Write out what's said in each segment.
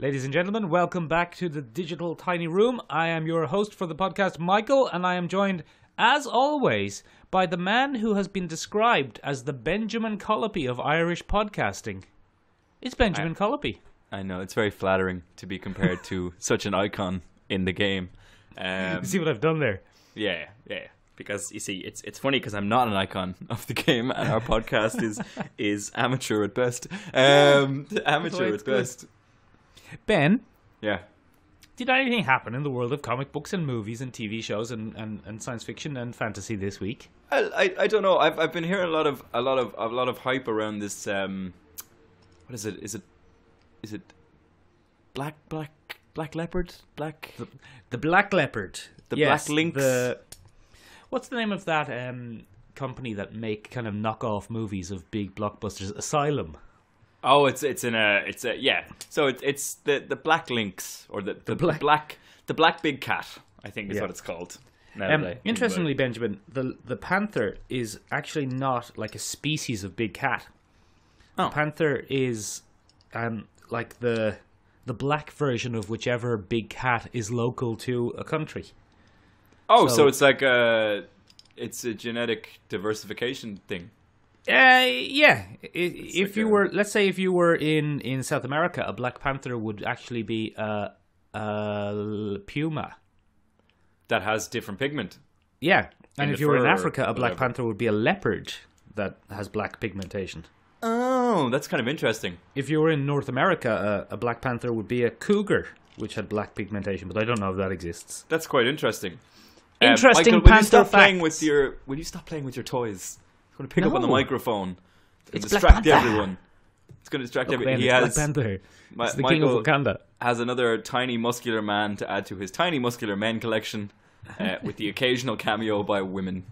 Ladies and gentlemen, welcome back to the Digital Tiny Room. I am your host for the podcast, Michael, and I am joined, as always, by the man who has been described as the Benjamin Colopy of Irish podcasting. It's Benjamin Colopy. I know, it's very flattering to be compared to such an icon in the game. You see what I've done there? Yeah. Because, you see, it's funny because I'm not an icon of the game and our podcast is amateur at best. Amateur at best. Ben? Yeah. Did anything happen in the world of comic books and movies and TV shows and science fiction and fantasy this week? I don't know. I've been hearing a lot of hype around this. What is it? Is it Black Leopard? The Black Leopard. Black Lynx. What's the name of that company that make kind of knockoff movies of big blockbusters? Asylum. Oh, it's yeah. So it's the Black Lynx or the black big cat, I think is what it's called. Interestingly, Benjamin, the panther is actually not like a species of big cat. Oh. The panther is like the black version of whichever big cat is local to a country. Oh, so it's like it's a genetic diversification thing. Yeah. If you were, let's say, if you were in South America, a Black Panther would actually be a puma that has different pigment. Yeah, and if you were in Africa, a Black Panther would be a leopard that has black pigmentation. Oh, that's kind of interesting. If you were in North America, a Black Panther would be a cougar, which had black pigmentation, but I don't know if that exists. That's quite interesting. Interesting Michael, panther will you stop facts. Will you stop playing with your toys? It's going to pick up on the microphone. It's going to distract everyone. It's going to distract everyone. Black Panther. It's the king of Wakanda. Has another tiny muscular man to add to his tiny muscular men collection, with the occasional cameo by women.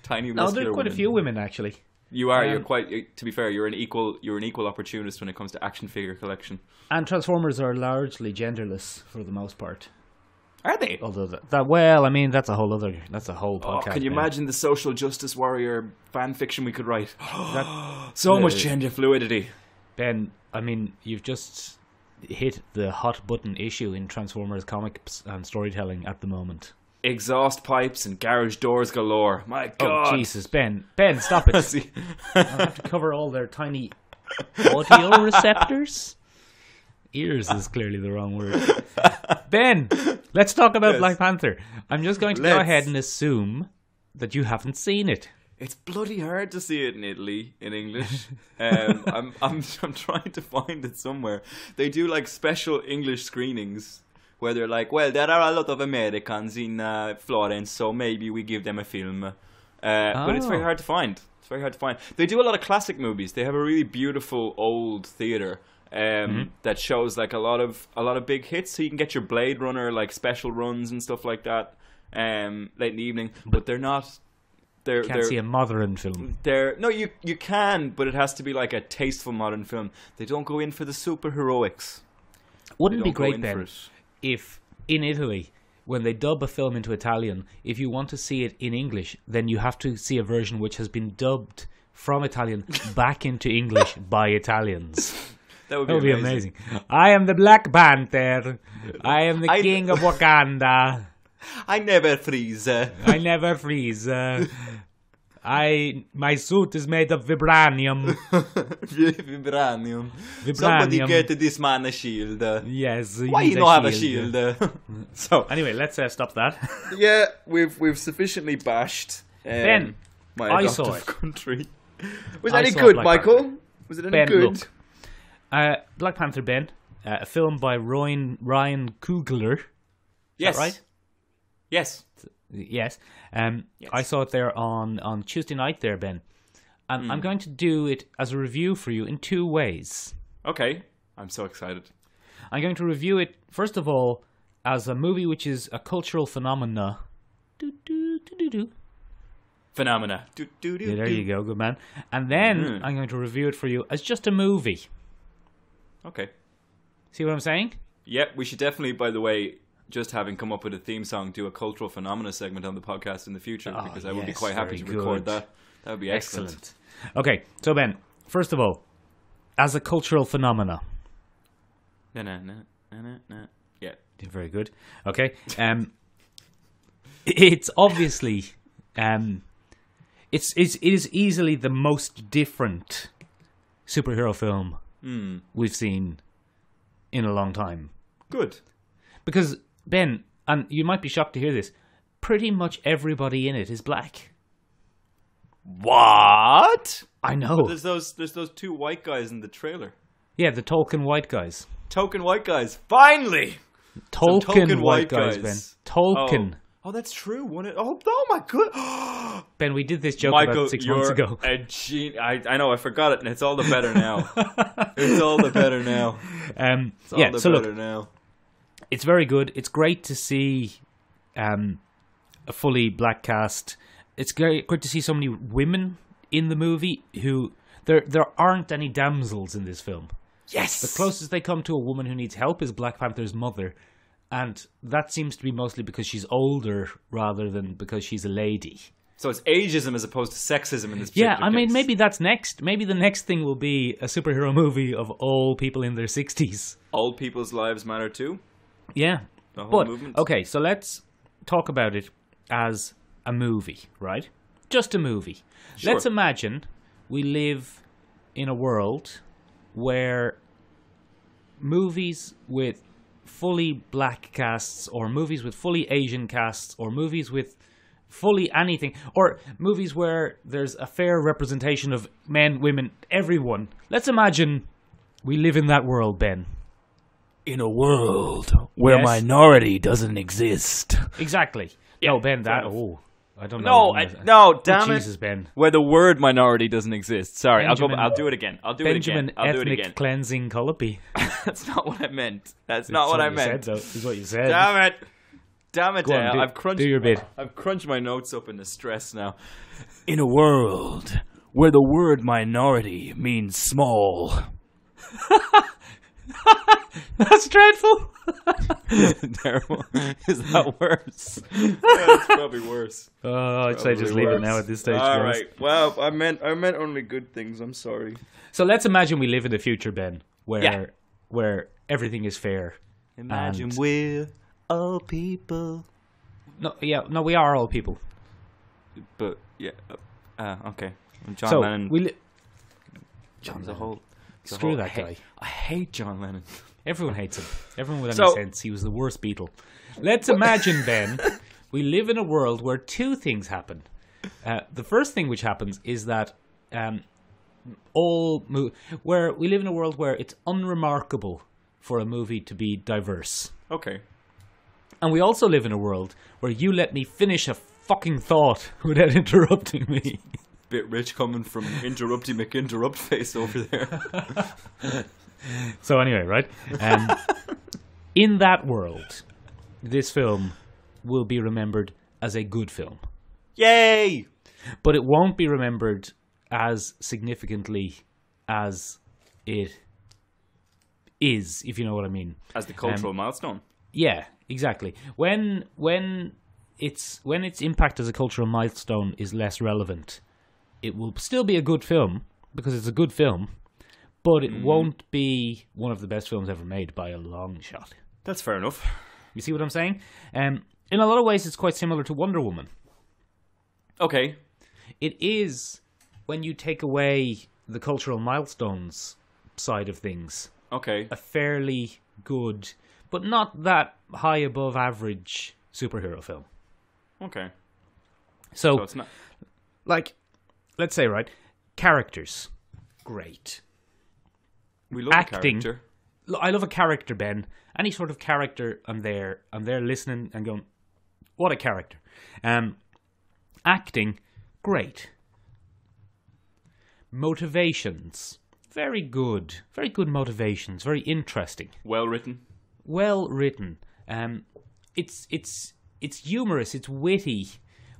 Tiny muscular women. No, there are quite a few women actually. You are. You're quite. To be fair, you're an equal opportunist when it comes to action figure collection. And Transformers are largely genderless for the most part. Are they? Although that's a whole podcast. Can you imagine the social justice warrior fan fiction we could write? So much gender fluidity. Ben, I mean, you've just hit the hot button issue in Transformers comics and storytelling at the moment. Exhaust pipes and garage doors galore. My God. Oh, Jesus, Ben, stop it. I'll have to cover all their tiny audio receptors. Ears is clearly the wrong word. Ben, let's talk about Black Panther. I'm just going to go ahead and assume that you haven't seen it. It's bloody hard to see it in Italy in English. I'm trying to find it somewhere. They do like special English screenings where they're like, well, there are a lot of Americans in Florence, so maybe we give them a film. But it's very hard to find. They do a lot of classic movies. They have a really beautiful old theater. That shows like a lot of big hits, so you can get your Blade Runner like special runs and stuff like that late in the evening. But they're not. You can't see a modern film. You can, but it has to be like a tasteful modern film. They don't go in for the superheroics. Wouldn't it be great then if in Italy, when they dub a film into Italian, if you want to see it in English, then you have to see a version which has been dubbed from Italian back into English by Italians. That would be amazing. I am the Black Panther. I am the king of Wakanda. I never freeze. My suit is made of vibranium. Vibranium. Somebody get this man a shield. Yes. Why you don't have a shield? So anyway, let's stop that. Yeah, we've sufficiently bashed Ben, my adoptive country. Was I any saw good, Black Michael? Panther. Was it any Ben, good? Look. Black Panther, Ben, a film by Ryan Coogler. Yes. Is that right? Yes. Yes. I saw it there on Tuesday night there, Ben. And I'm going to do it as a review for you in two ways. Okay. I'm so excited. I'm going to review it, first of all, as a movie which is a cultural phenomena. Phenomena. Yeah, there you go, good man. And then I'm going to review it for you as just a movie. Okay. See what I'm saying? Yep, we should definitely, by the way, just having come up with a theme song, do a cultural phenomena segment on the podcast in the future, because I would be quite happy to record that. That would be excellent. Okay, so Ben, first of all, as a cultural phenomena, Yeah. Very good. Okay. It's obviously, it is easily the most different superhero film we've seen in a long time. Good. Because, Ben, and you might be shocked to hear this, pretty much everybody in it is black. What? I know. But there's those two white guys in the trailer. Yeah, the token white guys. Token white guys. Finally! Token white guys, Ben. Token. Oh, that's true. Oh my god. Ben, we did this joke Michael, about 6 months ago. I know, I forgot it, and it's all the better now. It's all the better now. Look, it's very good. It's great to see a fully black cast. It's great to see so many women in the movie who... There aren't any damsels in this film. Yes! The closest they come to a woman who needs help is Black Panther's mother. And that seems to be mostly because she's older rather than because she's a lady. So it's ageism as opposed to sexism in this particular Yeah, I mean, case. maybe that's next. Maybe the next thing will be a superhero movie of old people in their 60s. Old people's lives matter too? Yeah. The whole movement? Okay, so let's talk about it as a movie, right? Just a movie. Sure. Let's imagine we live in a world where movies with fully black casts, or movies with fully Asian casts, or movies with fully anything, or movies where there's a fair representation of men, women, everyone. Let's imagine we live in that world, Ben. In a world where Yes. minority doesn't exist. Exactly. Yeah, No, Ben, fair that... enough. Oh, I don't know. No, damn it. Jesus, Ben. Where the word minority doesn't exist. Sorry, Benjamin- I'll do it again. I'll do Benjamin it again. I'll do it ethnic again. cleansing Cullopy. That's not what I meant. That's not what I meant. Is what you said. Damn it. Damn it, Go on, Dale. do- I've crunched do your bit. I've crunched my notes up in the stress now. In a world where the word minority means small. That's dreadful. Terrible. Is that worse? Yeah, it's probably worse. I'd say just leave it now at this stage. All to be honest. right. Well, I meant only good things. I'm sorry. So let's imagine we live in the future, Ben, where Yeah. where everything is fair. Imagine And- we're all people. No, we are all people. But yeah. Okay. John so Lennon. John's the whole. Screw that guy. I hate John Lennon. Everyone hates him. Everyone with So- any sense. He was the worst Beatle. Let's imagine, Ben, we live in a world where two things happen. The first thing which happens is that where we live in a world where it's unremarkable for a movie to be diverse. Okay. And we also live in a world where you let me finish a fucking thought without interrupting me. Bit rich coming from Interrupty McInterrupt face over there. So anyway, right? In that world, this film will be remembered as a good film. Yay! But it won't be remembered as significantly as it is, if you know what I mean. As the cultural milestone. Yeah, exactly. When its impact as a cultural milestone is less relevant, it will still be a good film because it's a good film, but it won't be one of the best films ever made by a long shot. That's fair enough. You see what I'm saying? In a lot of ways, it's quite similar to Wonder Woman. Okay. It is, when you take away the cultural milestones side of things, Okay. a fairly good, but not that high above average superhero film. Okay. So So it's not. like, let's say, right, characters, great. We love Acting. a character. I love a character, Ben. Any sort of character, I'm there listening and going, what a character. Acting, great. Motivations, very good motivations, very interesting. Well written. Well written. It's humorous, it's witty,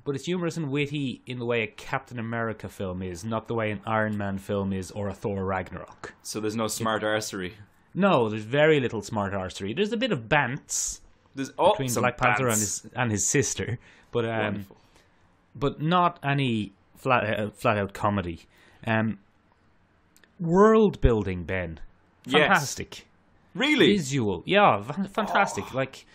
but it's humorous and witty in the way a Captain America film is, not the way an Iron Man film is or a Thor Ragnarok. So there's no smart arsery. No, there's very little smart arsery. There's a bit of bants There's between some Black Panther bants. and his sister, but Wonderful. but not any flat out comedy. World building, Ben, fantastic. Really? Visual. Yeah, fantastic. Like,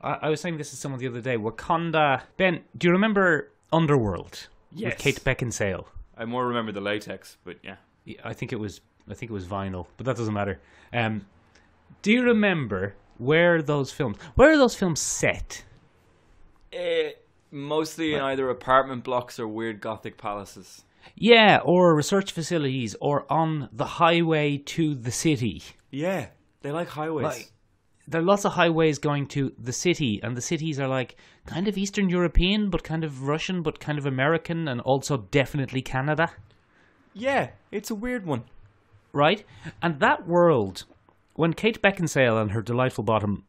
I was saying this to someone the other day. Wakanda. Ben, do you remember Underworld? Yes. With Kate Beckinsale. I more remember the latex, but yeah. I think it was vinyl, but that doesn't matter. Do you remember where are those films set? Mostly in either apartment blocks or weird gothic palaces. Yeah, or research facilities, or on the highway to the city. Yeah, they like highways. Like, there are lots of highways going to the city, and the cities are like kind of Eastern European, but kind of Russian, but kind of American, and also definitely Canada. Yeah, it's a weird one. Right? And that world, when Kate Beckinsale and her delightful bottom,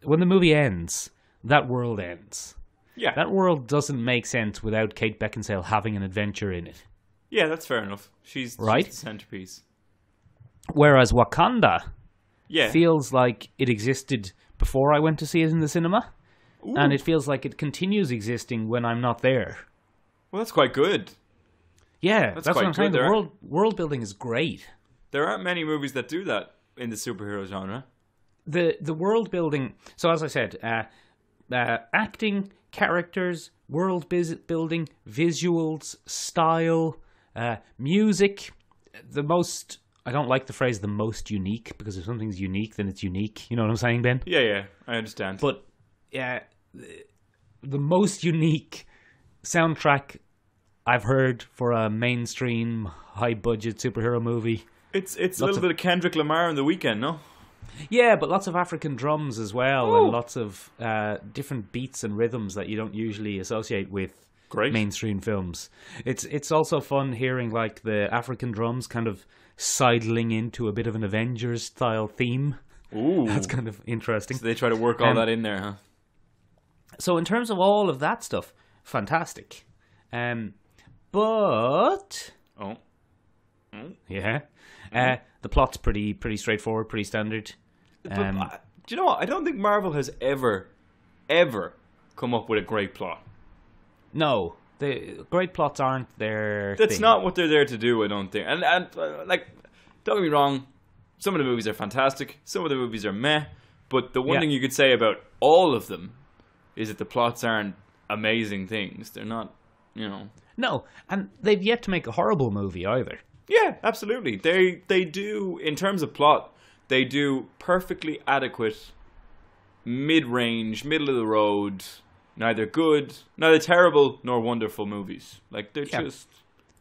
when the movie ends, that world ends. Yeah. That world doesn't make sense without Kate Beckinsale having an adventure in it. Yeah, that's fair enough. She's the centerpiece. Whereas Wakanda yeah. feels like it existed before I went to see it in the cinema. Ooh. And it feels like it continues existing when I'm not there. Well, that's quite good. Yeah, that's what I'm saying. The world building is great. There aren't many movies that do that in the superhero genre. The world building. So as I said, acting, characters, world building, visuals, style, music. I don't like the phrase "the most unique" because if something's unique, then it's unique. You know what I'm saying, Ben? Yeah, I understand. But the most unique soundtrack I've heard for a mainstream, high-budget superhero movie. It's a little bit of Kendrick Lamar in The Weeknd, no? Yeah, but lots of African drums as well, and lots of different beats and rhythms that you don't usually associate with mainstream films. It's also fun hearing like the African drums kind of sidling into a bit of an Avengers-style theme. Ooh. That's kind of interesting. So they try to work all that in there, huh? So in terms of all of that stuff, fantastic. But... Yeah. The plot's pretty straightforward, pretty standard. Do you know what? I don't think Marvel has ever come up with a great plot. No. The great plots aren't their That's thing. not what they're there to do, I don't think. And like, don't get me wrong, some of the movies are fantastic, some of the movies are meh, but the one thing you could say about all of them is that the plots aren't amazing things. They're not, you know... No, and they've yet to make a horrible movie either. Yeah, absolutely. They do, in terms of plot, they do perfectly adequate, mid-range, middle-of-the-road, neither terrible nor wonderful movies. Like, they're just...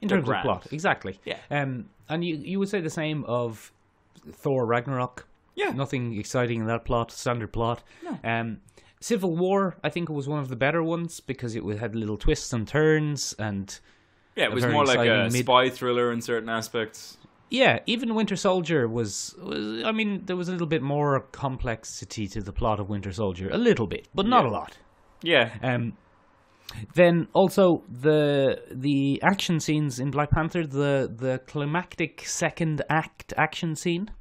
In terms of plot, exactly. Yeah. And you would say the same of Thor Ragnarok. Yeah. Nothing exciting in that plot, standard plot. No. Civil War, I think it was one of the better ones because it had little twists and turns and... Yeah, it was more like a spy thriller in certain aspects. Yeah, even Winter Soldier was I mean, there was a little bit more complexity to the plot of Winter Soldier. A little bit, but not a lot. Yeah. Then also the action scenes in Black Panther, the climactic second act action scene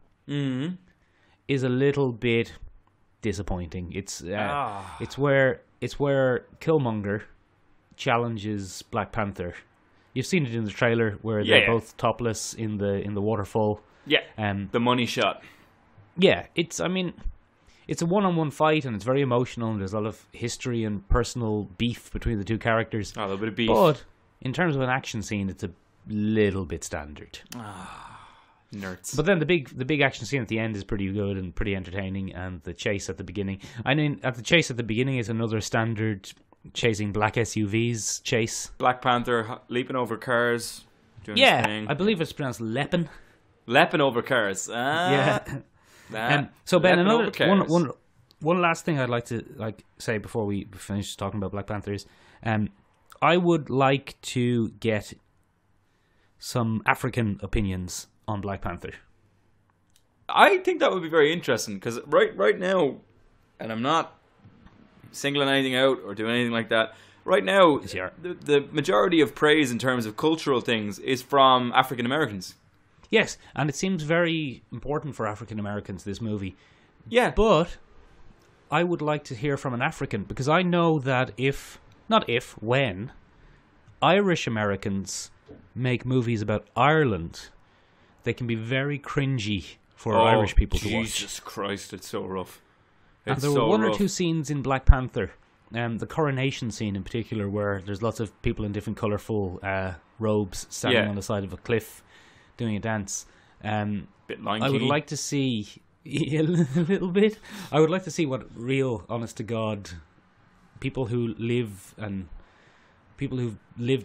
is a little bit disappointing. It's where Killmonger challenges Black Panther. You've seen it in the trailer where they're both topless in the waterfall. Yeah. The money shot. Yeah, it's a one-on-one fight and it's very emotional and there's a lot of history and personal beef between the two characters. A little bit of beef. But in terms of an action scene, it's a little bit standard. Nerds. But then the big action scene at the end is pretty good and pretty entertaining, and the chase at the beginning. The chase at the beginning is another standard chasing black SUVs chase. Black Panther leaping over cars. Doing his thing. I believe it's pronounced lepping. Lepping over cars. So Ben, one last thing I'd like to say before we finish talking about Black Panther is, I would like to get some African opinions on Black Panther. I think that would be very interesting because right now, and I'm not singling anything out or doing anything like that. Right now, the majority of praise in terms of cultural things is from African Americans. Yes, and it seems very important for African Americans, this movie. Yeah. But I would like to hear from an African, because I know that when Irish Americans make movies about Ireland, they can be very cringy for Irish people to watch. Jesus Christ, it's so rough. And It's there were so one rough. or two scenes in Black Panther, the coronation scene in particular, where there's lots of people in different colourful robes standing on the side of a cliff doing a dance. Bit Lion I would King-y. like to see a little bit. I would like to see what real, honest to God, people who've lived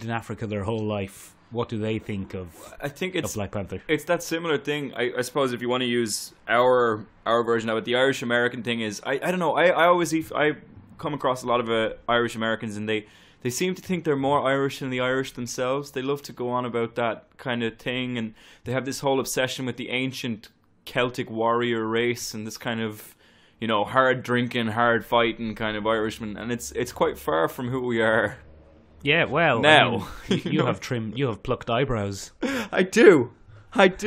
in Africa their whole life, what do they think of? I think of Black Panther. It's that similar thing. I suppose if you want to use our version of it, the Irish American thing is I don't know. I come across a lot of Irish Americans, and they seem to think they're more Irish than the Irish themselves. They love to go on about that kind of thing, and they have this whole obsession with the ancient Celtic warrior race and this kind of, you know, hard drinking, hard fighting kind of Irishman, and it's quite far from who we are. Yeah, well, Now, I mean, you have plucked eyebrows. I do. I have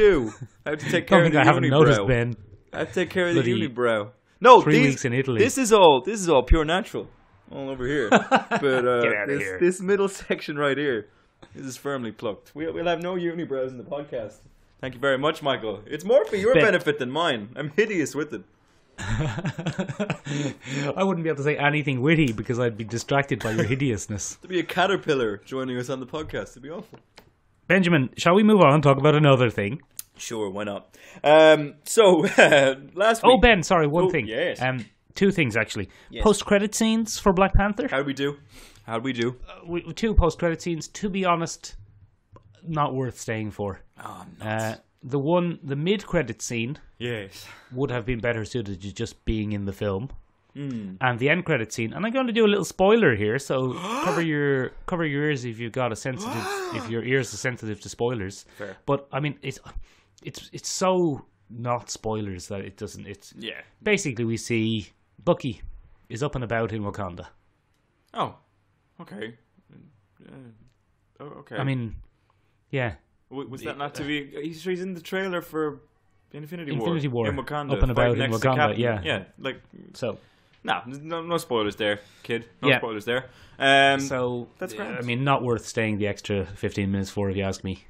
to take care of the I haven't unibrow. noticed, Ben. I have to take care of the Bloody unibrow. No, 3 weeks in Italy. This is all pure natural, all over here. But Get out of here. this middle section right here, this is firmly plucked. We'll have no unibrows in the podcast. Thank you very much, Michael. It's more for your benefit than mine. I'm hideous with it. I wouldn't be able to say anything witty because I'd be distracted by your hideousness. To be a caterpillar joining us on the podcast, it'd be awful. Benjamin, shall we move on and talk about another thing? Sure, why not? Last week... Oh, Ben, sorry, one thing. Yes. Two things, actually. Yes. Post-credit scenes for Black Panther. How'd we do? Two post-credit scenes, to be honest, not worth staying for. Oh, nuts. The mid-credit scene Yes. would have been better suited to just being in the film. And the end credit scene, and I'm going to do a little spoiler here, so cover your ears if you've got if your ears are sensitive to spoilers. Fair. But I mean, it's so not spoilers that it doesn't. It's basically we see Bucky is up and about in Wakanda. Oh, okay. Okay. I mean, yeah. Was that not to be? He's in the trailer for Infinity War in Wakanda, up and about fighting in next to Wakanda. Captain. Yeah. Like So. No spoilers there, kid. No Yeah. spoilers there. So that's grand. I mean, not worth staying the extra 15 minutes for, if you ask me.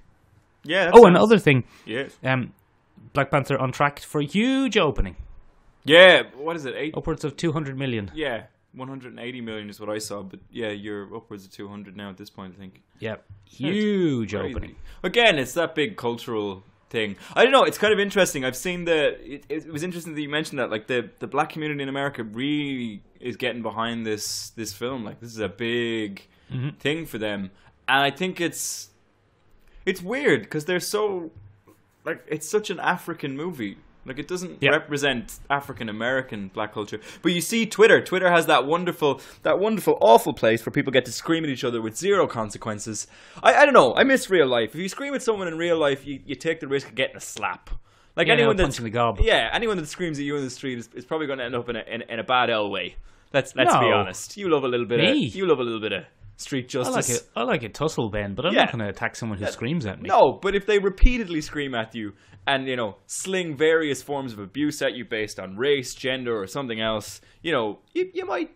Yeah. Another thing. Yes. Black Panther on track for a huge opening. Yeah. What is it? Upwards of 200 million. Yeah. 180 million is what I saw, but yeah, you're upwards of 200 now at this point, I think. Yeah. Huge opening. Again, it's that big cultural thing. I don't know, it's kind of interesting. I've seen it was interesting that you mentioned that, like the black community in America really is getting behind this film. Like, this is a big thing for them. And I think it's weird because they're so, like, it's such an African movie. Like, it doesn't represent African American black culture. But you see Twitter has that wonderful, awful place where people get to scream at each other with zero consequences. I don't know. I miss real life. If you scream at someone in real life, you take the risk of getting a slap. Like, anyone that's punching the gob. Yeah, anyone that screams at you in the street is probably going to end up in a bad L way. Let's be honest. You love a little bit of street justice. I like a tussle, Ben, but I'm not going to attack someone who screams at me. No, but if they repeatedly scream at you and, you know, sling various forms of abuse at you based on race, gender, or something else, you know, it might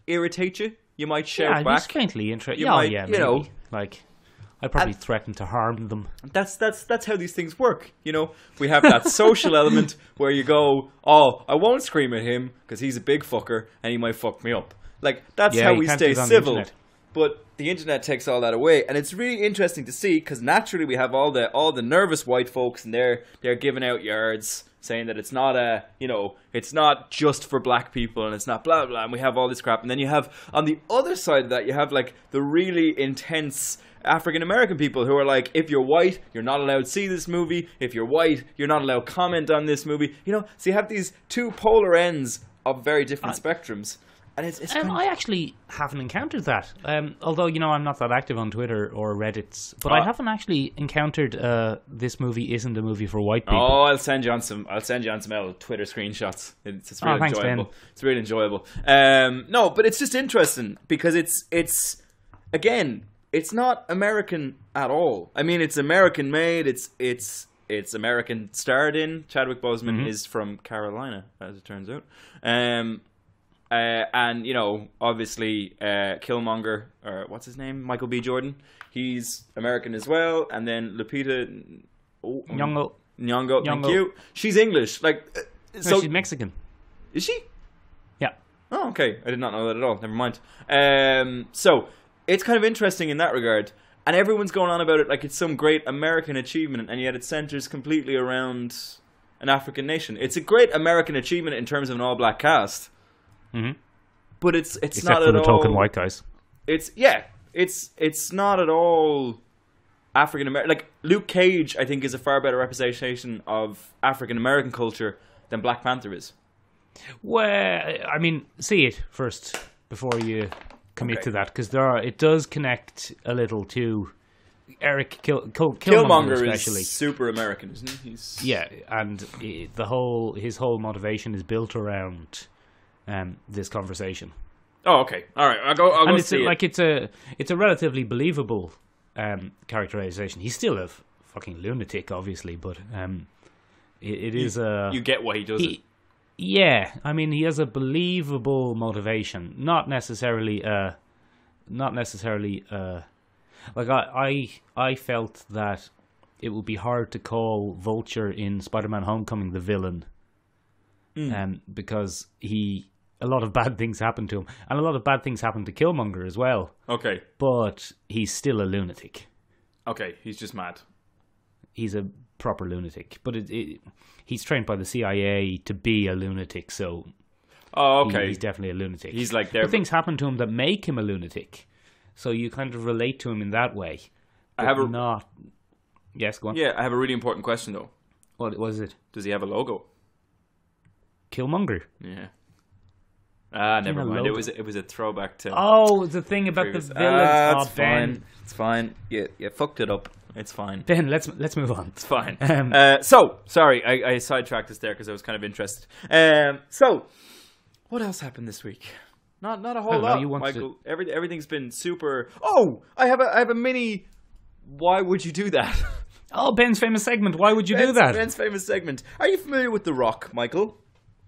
irritate you. You might shout back. Just faintly interested. Maybe. You know, like, I'd probably threaten to harm them. That's how these things work. You know, we have that social element where you go, oh, I won't scream at him because he's a big fucker and he might fuck me up. Like, that's how we stay civil. But the internet takes all that away, and it's really interesting to see because naturally we have all the nervous white folks, and they're giving out yards saying that it's not it's not just for black people, and it's not blah blah. And we have all this crap, and then you have on the other side of that, you have like the really intense African American people who are like, if you're white, you're not allowed to see this movie. If you're white, you're not allowed to comment on this movie. You know, so you have these two polar ends of very different spectrums. And it's I actually haven't encountered that. Although, you know, I'm not that active on Twitter or Reddit, but I haven't actually encountered this movie isn't a movie for white people. Oh, I'll send you on some Twitter screenshots. It's really thanks, enjoyable. Ben. It's really enjoyable. No, but it's just interesting because it's again, it's not American at all. I mean, it's American made. It's American starred in. Chadwick Boseman is from Carolina, as it turns out. And, you know, obviously, Killmonger, or what's his name? Michael B. Jordan. He's American as well. And then Lupita... Nyong'o. Nyong'o, thank Nyong'o. you. She's English. Like, No, she's Mexican. is she? Yeah. Oh, okay. I did not know that at all. Never mind. So it's kind of interesting in that regard. And everyone's going on about it like it's some great American achievement, and yet it centers completely around an African nation. It's a great American achievement in terms of an all-black cast. Mm-hmm. But it's Except not for at the all... token white guys. It's not at all African American. Like, Luke Cage, I think, is a far better representation of African American culture than Black Panther is. Well, I mean, see it first before you commit to that, because it does connect a little to Eric Killmonger especially. Is super American, isn't he? Yeah, and his whole motivation is built around this conversation. Oh, okay, all right. I'll go it's see it. Like it's a relatively believable characterization. He's still a fucking lunatic, obviously, but it is a... You get why he does it. Yeah, I mean, he has a believable motivation. Not necessarily. Like I felt that it would be hard to call Vulture in Spider-Man: Homecoming the villain, because a lot of bad things happen to him, and a lot of bad things happen to Killmonger as well. Okay, but he's still a lunatic. Okay, he's just mad. He's a proper lunatic, but he's trained by the CIA to be a lunatic, so he's definitely a lunatic. He's like there. But things happen to him that make him a lunatic, so you kind of relate to him in that way. Yes, go on. Yeah, I have a really important question though. What was it? Does he have a logo? Killmonger. Yeah. Never mind. It was a throwback to. Oh, the thing about previous. the villains. It's fine. It's fine. You fucked it up. It's fine. Ben, let's move on. It's fine. So sorry, I sidetracked us there because I was kind of interested. So what else happened this week? Not a whole lot, Michael. Everything's been super. Oh, I have a mini. Why would you do that? Oh, Ben's famous segment. Why would you do that? Ben's famous segment. Are you familiar with The Rock, Michael?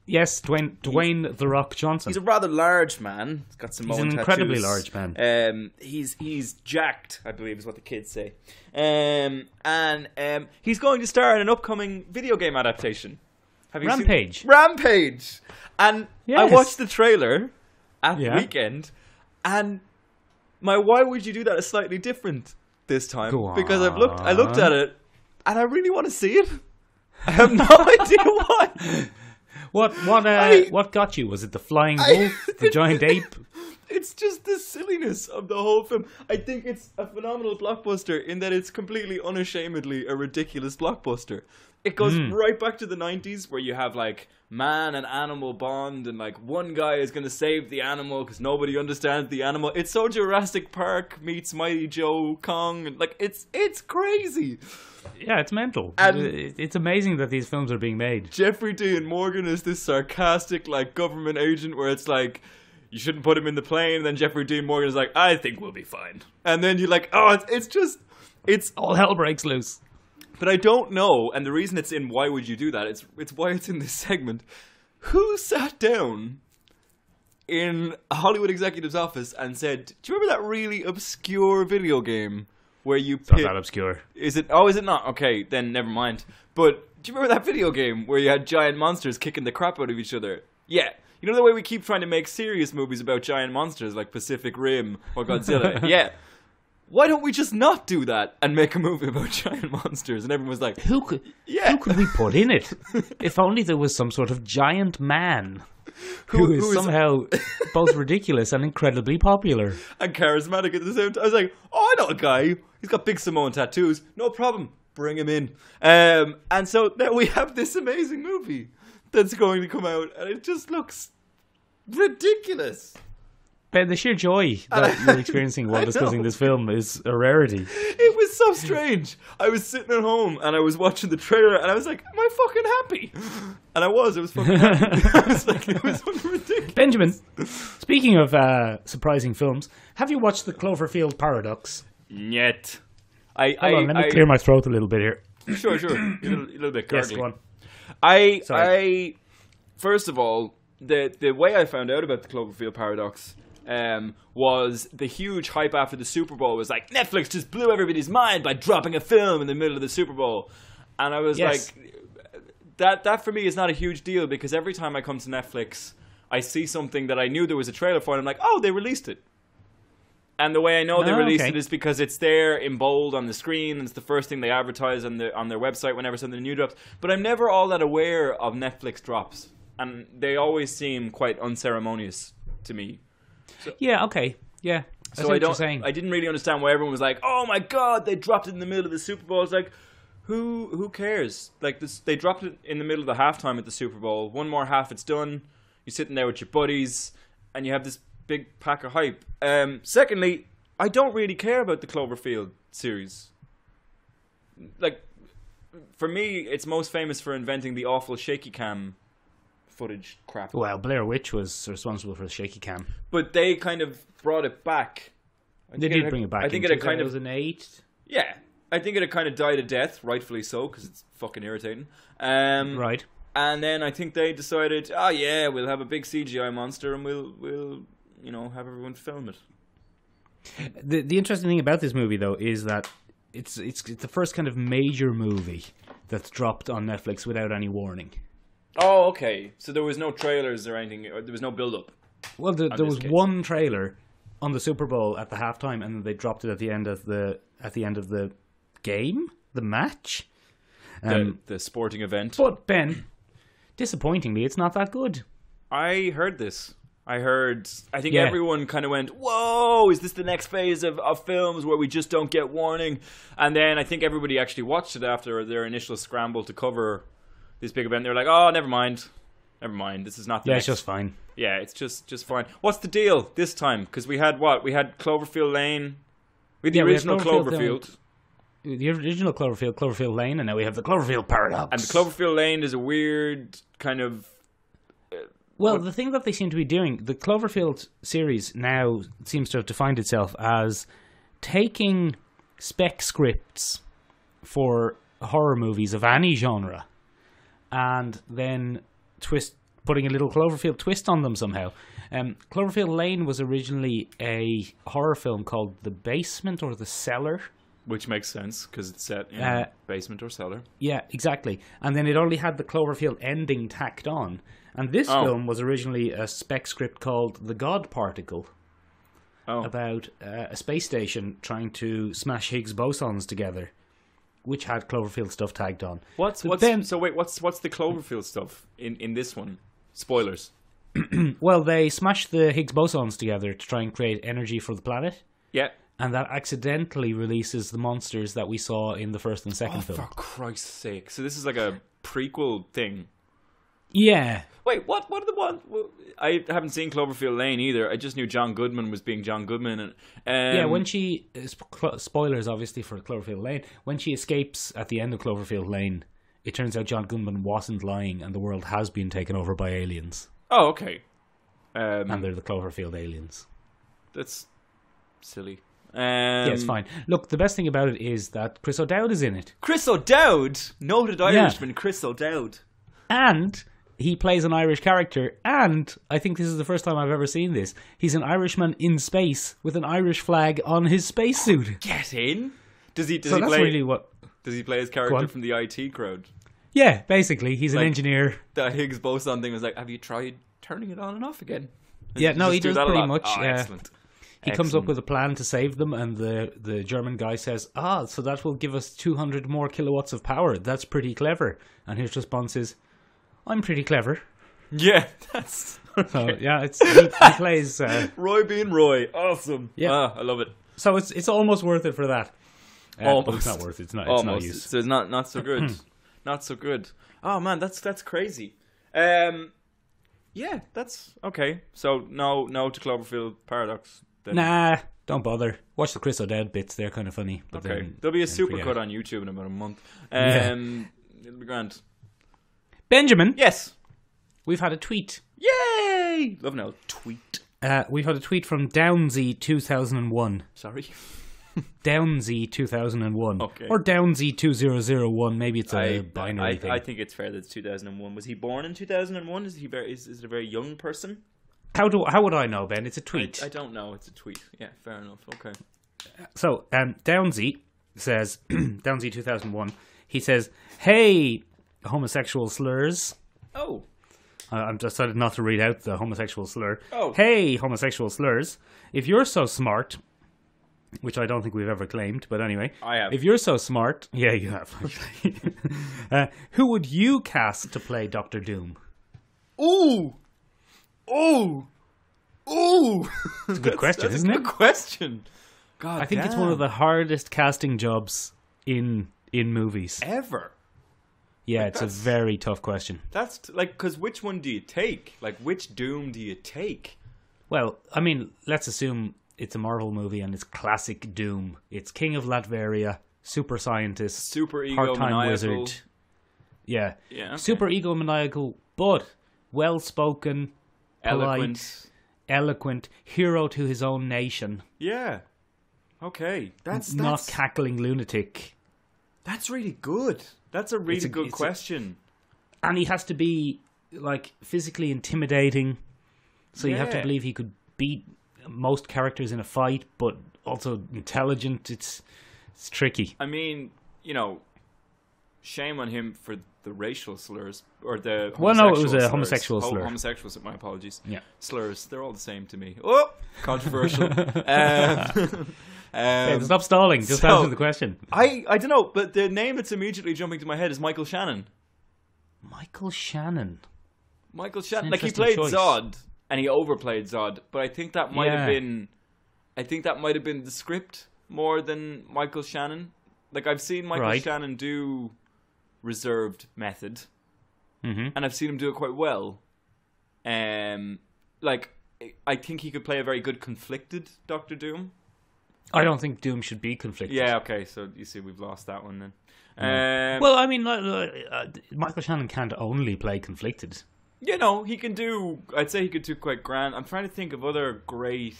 Yes, Dwayne The Rock Johnson. He's a rather large man. He's got some tattoos. He's an incredibly large man. He's jacked, I believe is what the kids say. And he's going to star in an upcoming video game adaptation. Have you Rampage. seen Rampage? And yes. I watched the trailer at the weekend, and my why would you do that is slightly different this time. Because I looked at it, and I really want to see it. I have no idea why. What got you? Was it the flying wolf, the giant ape? It's just the silliness of the whole film. I think it's a phenomenal blockbuster in that it's completely unashamedly a ridiculous blockbuster. It goes right back to the 90s where you have like man and animal bond and like one guy is going to save the animal because nobody understands the animal. It's so Jurassic Park meets Mighty Joe Kong. And like it's crazy. Yeah, it's mental. And it's amazing that these films are being made. Jeffrey Dean Morgan is this sarcastic like government agent where it's like, you shouldn't put him in the plane. And then Jeffrey Dean Morgan is like, I think we'll be fine. And then you're like, oh, it's all hell breaks loose. But I don't know, and the reason it's in Why Would You Do That, it's why it's in this segment. Who sat down in a Hollywood executive's office and said, do you remember that really obscure video game where you It's not that obscure. Is it? Oh, is it not? Okay, then never mind. But do you remember that video game where you had giant monsters kicking the crap out of each other? Yeah. You know the way we keep trying to make serious movies about giant monsters like Pacific Rim or Godzilla? Yeah. Why don't we just not do that and make a movie about giant monsters? And everyone was like, Who could we put in it? If only there was some sort of giant man who is somehow both ridiculous and incredibly popular. And charismatic at the same time. I was like, oh, I know a guy. He's got big Samoan tattoos. No problem. Bring him in. And so now we have this amazing movie that's going to come out. And it just looks ridiculous. Ben, the sheer joy that you're experiencing while discussing this film is a rarity. It was so strange. I was sitting at home and I was watching the trailer and I was like, am I fucking happy? And I was fucking happy. I was like, it was fucking ridiculous. Benjamin, speaking of surprising films, have you watched The Cloverfield Paradox? Yet. Hold on, let me clear my throat a little bit here. Sure. A little bit gargly. Yes, go on. I first of all, the way I found out about The Cloverfield Paradox was the huge hype after the Super Bowl was like, Netflix just blew everybody's mind by dropping a film in the middle of the Super Bowl. And I was Yes. like, that for me is not a huge deal because every time I come to Netflix, I see something that I knew there was a trailer for, and I'm like, oh, they released it. And the way I know they released it is because it's there in bold on the screen, and it's the first thing they advertise on their website whenever something new drops. But I'm never all that aware of Netflix drops, and they always seem quite unceremonious to me. So, yeah, okay, yeah. So I didn't really understand why everyone was like, "Oh my god, they dropped it in the middle of the Super Bowl." It's like, who cares? Like this, they dropped it in the middle of the halftime at the Super Bowl. One more half, it's done. You're sitting there with your buddies, and you have this big pack of hype. Secondly, I don't really care about the Cloverfield series. Like, for me, it's most famous for inventing the awful shaky cam footage crap. Well, Blair Witch was responsible for the shaky cam. But they kind of brought it back. They did bring it back. I think in it had kind of 2008. Yeah, I think it had kind of died a death, rightfully so, because it's fucking irritating. Right. And then I think they decided, oh yeah, we'll have a big CGI monster and we'll have everyone film it. The interesting thing about this movie, though, is that it's the first kind of major movie that's dropped on Netflix without any warning. Oh, okay. So there was no trailers or anything. Or there was no build-up. Well, there was one trailer on the Super Bowl at the halftime, and then they dropped it at the end of the game, the match, the sporting event. But Ben, disappointingly, it's not that good. I heard this. I think everyone kind of went, whoa, is this the next phase of films where we just don't get warning? And then I think everybody actually watched it after their initial scramble to cover this big event. They're like, oh, never mind. This is not the next. It's just fine. Yeah, it's just fine. What's the deal this time? Because we had what? We had Cloverfield Lane. We had the original Cloverfield. The original Cloverfield Lane, and now we have the Cloverfield Paradox. And the Cloverfield Lane is a weird kind of... Well, the thing that they seem to be doing, the Cloverfield series now seems to have defined itself as taking spec scripts for horror movies of any genre and then putting a little Cloverfield twist on them somehow. Cloverfield Lane was originally a horror film called The Basement or The Cellar. Which makes sense, because it's set in a basement or cellar. Yeah, exactly. And then it only had the Cloverfield ending tacked on. And this film was originally a spec script called The God Particle, about a space station trying to smash Higgs bosons together, which had Cloverfield stuff tagged on. What's the Cloverfield stuff in this one? Spoilers. Well, they smashed the Higgs bosons together to try and create energy for the planet. Yeah. And that accidentally releases the monsters that we saw in the first and second film. For Christ's sake. So this is like a prequel thing. Yeah. Wait, what are the ones? I haven't seen Cloverfield Lane either. I just knew John Goodman was being John Goodman. Yeah, when she... spoilers, obviously, for Cloverfield Lane. When she escapes at the end of Cloverfield Lane, it turns out John Goodman wasn't lying and the world has been taken over by aliens. Oh, okay. And they're the Cloverfield aliens. That's silly. Yeah, it's fine. Look, the best thing about it is that Chris O'Dowd is in it. Chris O'Dowd? Noted Irishman, Chris O'Dowd. And he plays an Irish character, and I think this is the first time I've ever seen this. He's an Irishman in space with an Irish flag on his spacesuit. Get in? Does he play his character from the IT crowd? Yeah, basically. He's an engineer. The Higgs boson thing was like, have you tried turning it on and off again? Yeah, no, he does pretty much. Oh, excellent. He comes up with a plan to save them, and the German guy says, so that will give us 200 more kilowatts of power. That's pretty clever. And his response is, I'm pretty clever. Yeah, that's... Okay. So, yeah, he plays... Roy being Roy. Awesome. Yeah. I love it. So it's almost worth it for that. Almost. But it's not worth it. It's not use. So it's not so good. Not so good. Oh, man, that's crazy. Yeah, that's... Okay. So no to Cloverfield Paradox. Then. Nah, don't bother. Watch the Chris O'Dowd bits; they're kind of funny. But okay, there'll be a supercut on YouTube in about a month. It'll be grand. Benjamin, yes, we've had a tweet. Yay! Love now tweet. We've had a tweet from Downsy 2001. Sorry, Downsy 2001. Okay, or Downsy 2001. Maybe it's a binary thing. I think it's fair that it's 2001. Was he born in 2001? Is it a very young person? How would I know, Ben? It's a tweet. I don't know. It's a tweet. Yeah, fair enough. Okay. So, Downsy says, Downsy 2001, He says, "Hey, homosexual slurs." Oh. I've decided not to read out the homosexual slur. Oh. Hey, homosexual slurs. If you're so smart, which I don't think we've ever claimed, but anyway. I have. If you're so smart, yeah, you have. Who would you cast to play Doctor Doom? Ooh. Ooh. Ooh. It's a good question, that's isn't a it? good question. God I think it's one of the hardest casting jobs in movies. ever. Yeah, Like, it's a very tough question. That's like, because which one do you take? Like, which Doom do you take? Well, I mean, let's assume it's a Marvel movie and it's classic Doom. It's King of Latveria, super scientist, Super part-time egomaniacal. wizard. Yeah. Yeah, okay. Super egomaniacal, but well-spoken, polite, eloquent, hero to his own nation. Yeah. Okay. That's not cackling lunatic. That's really good. That's a really good it's question. And he has to be, like, physically intimidating. So you have to Yeah. believe he could beat most characters in a fight, but also intelligent. It's tricky. I mean, you know, shame on him for the racial slurs or the Well, no, it was a slurs. homosexual slur. Homosexuals, my apologies. Yeah. Slurs, they're all the same to me. Oh, controversial. Hey, stop stalling. Just so- answer the question. I don't know, but the name that's immediately jumping to my head is Michael Shannon. Michael Shannon. Michael Shannon, an like he interesting played choice. Zod, and he overplayed Zod, but I think that might have Yeah. been, the script more than Michael Shannon. Like I've seen Michael Right. Shannon do reserved method, Mm-hmm. and I've seen him do it quite well. Like I think he could play a very good conflicted Doctor Doom. I don't think Doom should be conflicted. Yeah, okay, so you see, we've lost that one then. Well, I mean, Michael Shannon can't only play conflicted. You know, he can do. I'd say he could do quite grand. I'm trying to think of other great.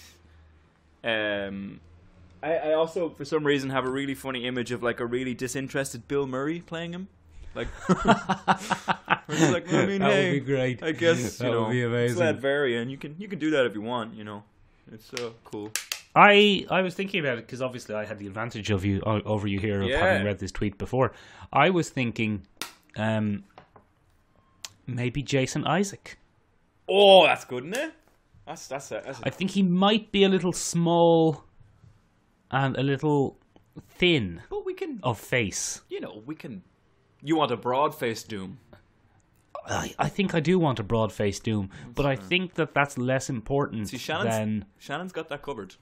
I also, for some reason, have a really funny image of like a really disinterested Bill Murray playing him. Like, it's like, I mean, That would hey, be great. I guess That would be amazing. It's Latveria, and you can do that if you want. You know, it's so cool. I was thinking about it because obviously I had the advantage of you over you here of Yeah. having read this tweet before. I was thinking, maybe Jason Isaac. Oh, that's good, isn't it? That's I think he might be a little small and a little thin But we can, of face. you know, we can. You want a broad-faced Doom? I think I do want a broad-faced Doom, but I think that's less important See, than... Shannon's got that covered.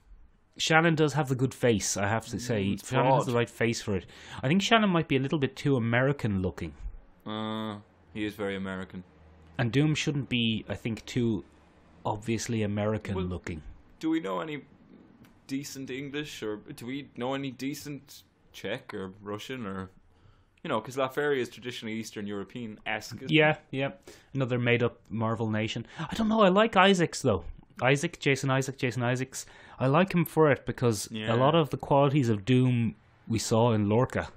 Shannon does have the good face, I have to say. it's Shannon has broad. the right face for it. I think Shannon might be a little bit too American looking. He is very American. And Doom shouldn't be, I think, too obviously American Well, looking. Do we know any decent English, or do we know any decent Czech or Russian, or you know, because Latveria is traditionally Eastern European-esque. isn't it? Yeah. Another made-up Marvel nation. I don't know, I like Isaacs, though. Jason Isaacs. I like him for it because Yeah. a lot of the qualities of Doom we saw in Lorca.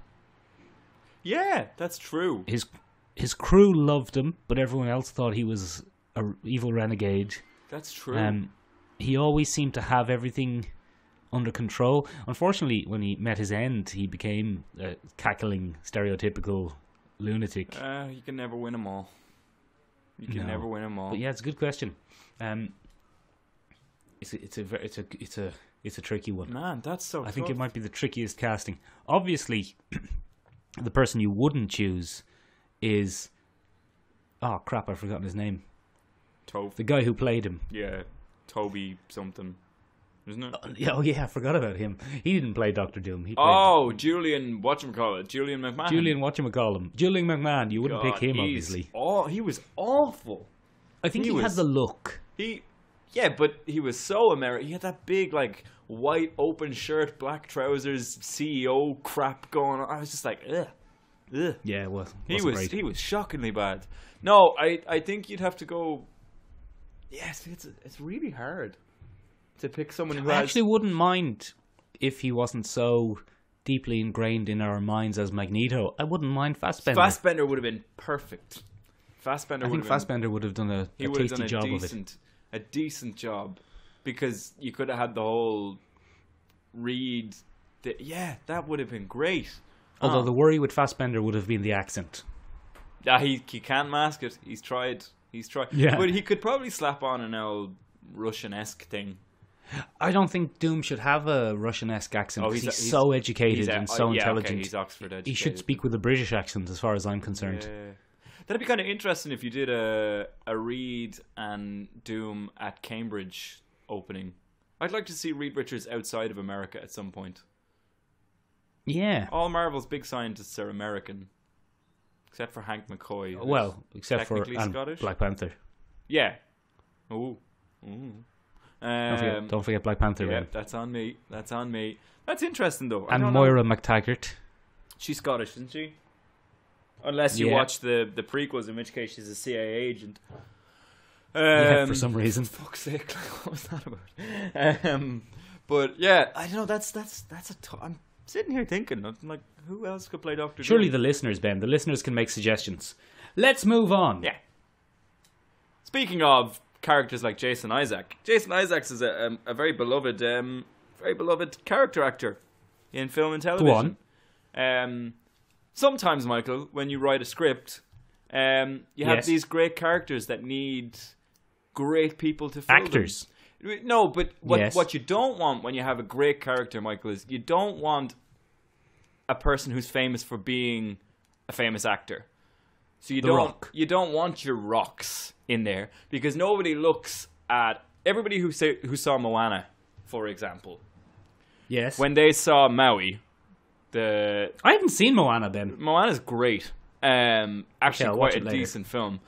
Yeah, that's true. His crew loved him, but everyone else thought he was an evil renegade. That's true. He always seemed to have everything under control. Unfortunately, when he met his end, he became a cackling, stereotypical lunatic. You can never win them all. You can No. never win them all. But yeah, it's a good question. It's a tricky one. Man, that's so I think tough. it might be the trickiest casting. Obviously, the person you wouldn't choose is... Oh, crap, I've forgotten his name. Toph. The guy who played him. Yeah, Toby something. Isn't it? Oh, yeah, I forgot about him. He didn't play Doctor Doom. He played Oh, Julian whatchamacallit? Julian McMahon. Julian whatchamacallum. Julian McMahon. You wouldn't pick him, obviously. Oh, he was awful. I think he had was- the look. Yeah, but he was so American. He had that big, like, white open shirt, black trousers, CEO crap going on. I was just like, ugh. Yeah, it was. He wasn't was great. he was shockingly bad. No, I think you'd have to go. Yes, it's really hard to pick someone who I has. actually wouldn't mind if he wasn't so deeply ingrained in our minds as Magneto. I wouldn't mind Fassbender. Fassbender would have been perfect. Fassbender. I think Fassbender would have done a He would have tasty done job of it. a decent job, because you could have had the whole read. Yeah, that would have been great. Although the worry with Fassbender would have been the accent. Yeah, he can't mask it. He's tried. Yeah. But he could probably slap on an old Russian-esque thing. I don't think Doom should have a Russian-esque accent because he's so educated and so intelligent. Okay, he's Oxford educated. He should speak with a British accent as far as I'm concerned. Yeah. That'd be kind of interesting if you did a Reed and Doom at Cambridge opening. I'd like to see Reed Richards outside of America at some point. Yeah. All Marvel's big scientists are American. Except for Hank McCoy. Well, except for Scottish. Black Panther. Yeah. Ooh. Don't forget Black Panther. Yeah, that's on me. That's interesting, though. And Moira McTaggart. She's Scottish, isn't she? Unless you watch the prequels, in which case she's a CIA agent. Yeah, for some reason. For fuck's sake, what was that about? But yeah, I don't know. That's I'm sitting here thinking, I'm like, who else could play Doctor Doom? Surely the listeners, Ben. The listeners can make suggestions. Let's move on. Yeah. Speaking of characters like Jason Isaacs. Jason Isaacs is a very beloved character actor in film and television. Go on. Sometimes, Michael, when you write a script, you have these great characters that need great people to fill actors. Them. No, but what you don't want when you have a great character, Michael, is you don't want a person who's famous for being a famous actor. So you don't want your rocks in there because nobody looks at everybody who saw Moana, for example. Yes. When they saw Maui, I haven't seen Moana, Ben. Moana's great. Actually, quite a decent film.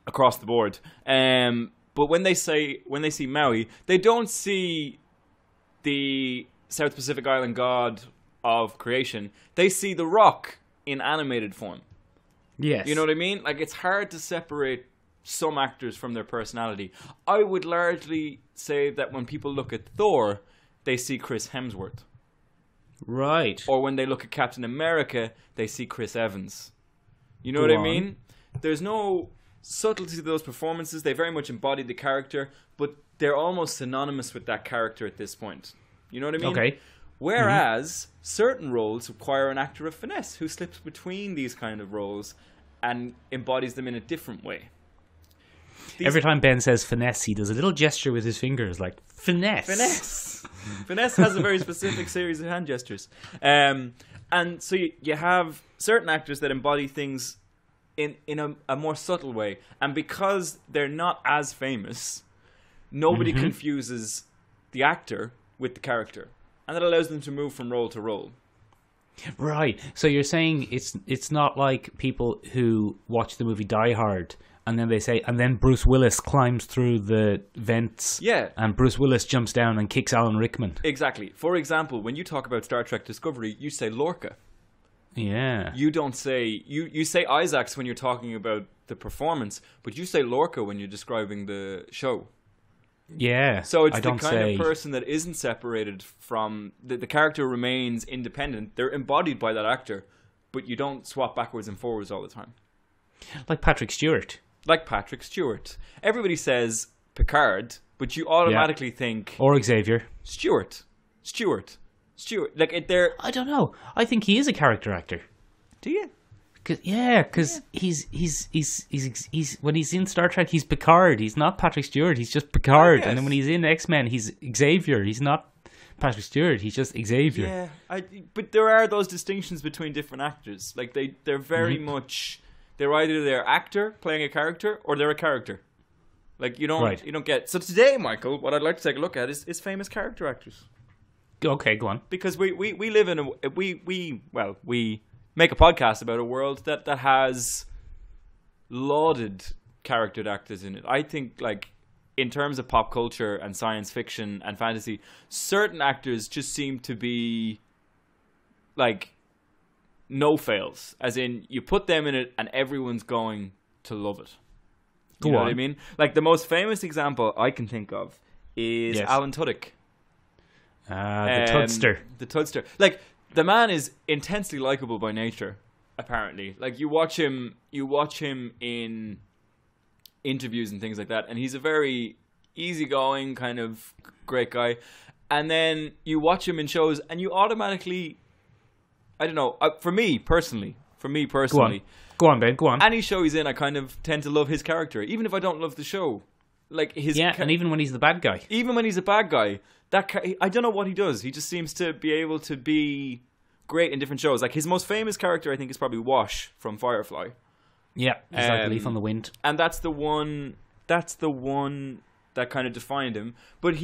Across the board. But when they see Maui, they don't see the South Pacific Island god of creation. They see the rock in animated form. Yes. You know what I mean? Like, it's hard to separate some actors from their personality. I would largely say that when people look at Thor, they see Chris Hemsworth. Right. Or when they look at Captain America, they see Chris Evans. You know what I mean? There's no subtlety to those performances. They very much embody the character, but they're almost synonymous with that character at this point. You know what I mean? Okay. Whereas certain roles require an actor of finesse who slips between these kind of roles and embodies them in a different way. Every time Ben says finesse, he does a little gesture with his fingers like, finesse. Finesse has a very specific series of hand gestures. And so you have certain actors that embody things in a more subtle way. And because they're not as famous, nobody confuses the actor with the character. And that allows them to move from role to role. Right. So you're saying it's not like people who watch the movie Die Hard and then they say, and then Bruce Willis climbs through the vents. Yeah. And Bruce Willis jumps down and kicks Alan Rickman. Exactly. For example, when you talk about Star Trek Discovery, you say Lorca. Yeah. You don't say... You say Isaacs when you're talking about the performance, but you say Lorca when you're describing the show. Yeah. So it's the kind of person that isn't separated from... The character remains independent. They're embodied by that actor, but you don't swap backwards and forwards all the time. Like Patrick Stewart. Everybody says Picard, but you automatically think... Or Xavier. Stewart. Like, they're... I don't know. I think he is a character actor. Do you? Because he's when he's in Star Trek, he's Picard. He's not Patrick Stewart. He's just Picard. And then when he's in X-Men, he's Xavier. He's not Patrick Stewart. He's just Xavier. Yeah, but there are those distinctions between different actors. Like they're very much... They're either their actor playing a character or they're a character. Like you don't get... So today, Michael, what I'd like to take a look at is famous character actors. Okay, go on. Because we live in a... We make a podcast about a world that has lauded character actors in it. I think, like, in terms of pop culture and science fiction and fantasy, certain actors just seem to be, like, no fails. As in, you put them in it and everyone's going to love it. You know what I mean? Like, the most famous example I can think of is Alan Tudyk. The Tudster. The Tudster. Like, the man is intensely likable by nature, apparently. Like, you watch him in interviews and things like that, and he's a very easygoing kind of great guy. And then you watch him in shows, and you automatically I don't know. For me personally, Go on, Ben. Go on. any show he's in, I kind of tend to love his character, even if I don't love the show. Like his and even when he's the bad guy. even when he's a bad guy, I don't know what he does. He just seems to be able to be great in different shows. Like his most famous character, I think, is probably Wash from Firefly. Yeah, he's like a leaf on the wind. And that's the one that kind of defined him. But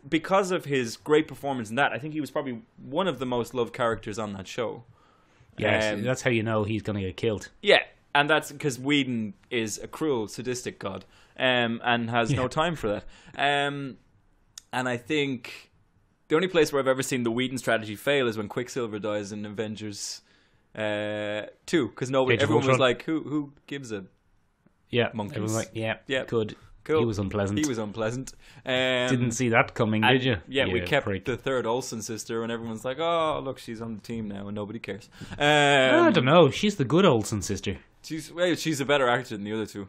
because of his great performance in that, I think he was probably one of the most loved characters on that show. Yes, that's how you know he's going to get killed. Yeah, and that's because Whedon is a cruel, sadistic god, and has no time for that. And I think the only place where I've ever seen the Whedon strategy fail is when Quicksilver dies in Avengers 2, because everyone was like, "Who gives a monkeys?" Everyone like, yeah, good. Cool. He was unpleasant. Didn't see that coming, did you? Yeah, we kept the third Olsen sister, and everyone's like, "Oh, look, she's on the team now," and nobody cares. I don't know. She's the good Olsen sister. She's a better actor than the other two.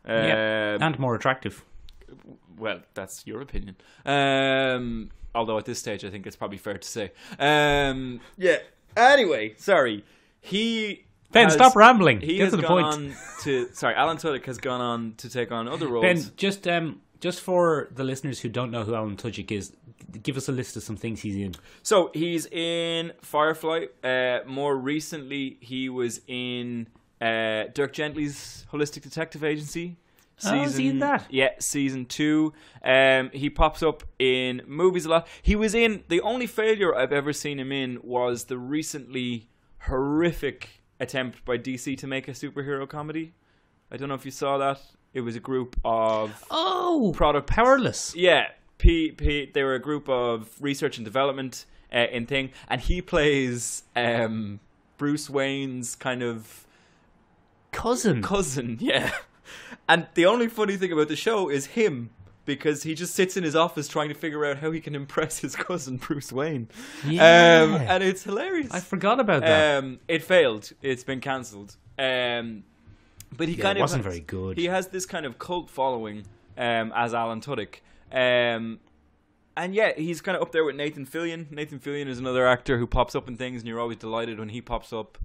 And more attractive. Well, that's your opinion. Although at this stage, I think it's probably fair to say. Yeah. Anyway, sorry. Ben, stop rambling. He Get has to the gone point. Alan Tudyk has gone on to take on other roles. Ben, just for the listeners who don't know who Alan Tudyk is, give us a list of some things he's in. So he's in Firefly. More recently, he was in Dirk Gently's Holistic Detective Agency. Is he in that? Yeah, season 2. He pops up in movies a lot. He was in, the only failure I've ever seen him in was the recently horrific attempt by DC to make a superhero comedy. I don't know if you saw that. It was a group of Powerless. Yeah, they were a group of research and development in thing, and he plays Bruce Wayne's kind of cousin. Yeah. And the only funny thing about the show is him, because he just sits in his office trying to figure out how he can impress his cousin Bruce Wayne. Yeah. And it's hilarious. I forgot about that. It failed. It's been cancelled. But he kind of wasn't very good. He has this kind of cult following as Alan Tudyk. And yeah, he's kind of up there with Nathan Fillion. Nathan Fillion is another actor who pops up in things, and you're always delighted when he pops up.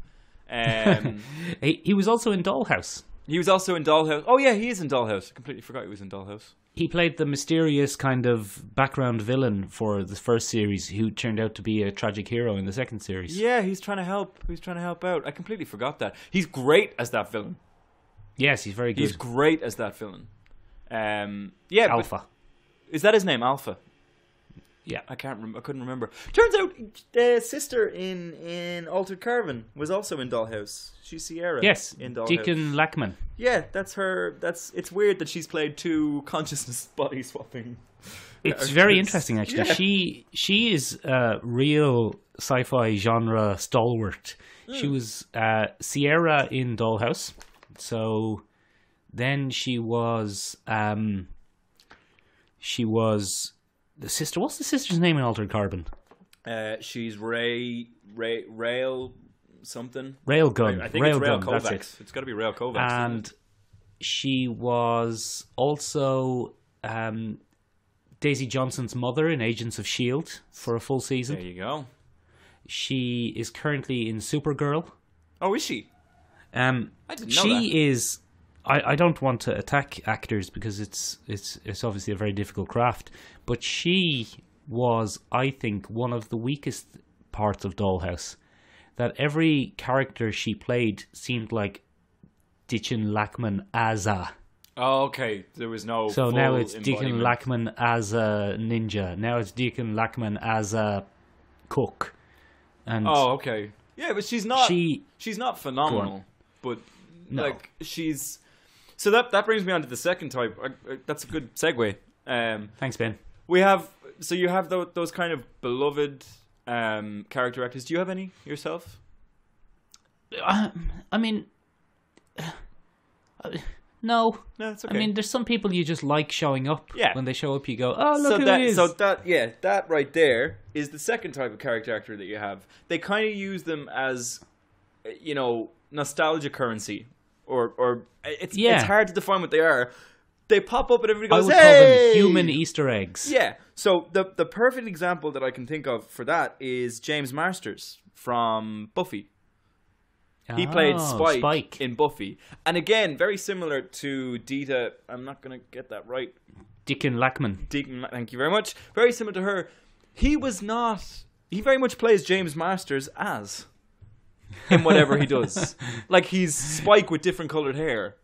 He was also in Dollhouse. He was also in Dollhouse. Oh yeah, he is in Dollhouse. I completely forgot he was in Dollhouse. He played the mysterious kind of background villain for the first series, who turned out to be a tragic hero in the second series. Yeah, he's trying to help. He's trying to help out. I completely forgot that. He's great as that villain. Yes, he's very good. He's great as that villain. Yeah, Alpha. Is that his name, Alpha? Yeah, I couldn't remember. Turns out the sister in Altered Carbon was also in Dollhouse. She's Sierra. Yes, in Dollhouse. Deacon Lackman. Yeah, that's her. It's weird that she's played 2 consciousness body swapping. It's very interesting, actually. Yeah. She is a real sci-fi genre stalwart. She was Sierra in Dollhouse. So then she was the sister. What's the sister's name in Altered Carbon? She's Rail something. Railgun. I think it's Rail Kovacs. Kovacs. It's got to be Rail Kovacs. And she was also Daisy Johnson's mother in Agents of S.H.I.E.L.D. for a full season. There you go. She is currently in Supergirl. Oh, is she? I didn't know that. Is. I don't want to attack actors because it's obviously a very difficult craft, but she was, I think, one of the weakest parts of Dollhouse. That every character she played seemed like Deacon Lackman as a. Oh, okay. There was no. So full now it's embodiment. Deacon Lackman as a ninja. Now it's Deacon Lackman as a cook. And oh, okay. Yeah, but she's not. She's not phenomenal, but no. like she's. So that brings me on to the second type. That's a good segue. Thanks, Ben. We have you have those kind of beloved character actors. Do you have any yourself? I mean, no. No, it's okay. I mean, there's some people you just like showing up. Yeah. When they show up, you go, "Oh, look who it is." So that right there is the second type of character actor that you have. They kind of use them as, nostalgia currency, or it's hard to define what they are. They pop up and everybody goes, I would call them human Easter eggs. Yeah. So the perfect example that I can think of for that is James Marsters from Buffy. He played Spike in Buffy. And again, very similar to Dita. I'm not going to get that right. Deacon Lackman. Thank you very much. Very similar to her. He very much plays James Masters as in whatever he does. Like, he's Spike with different coloured hair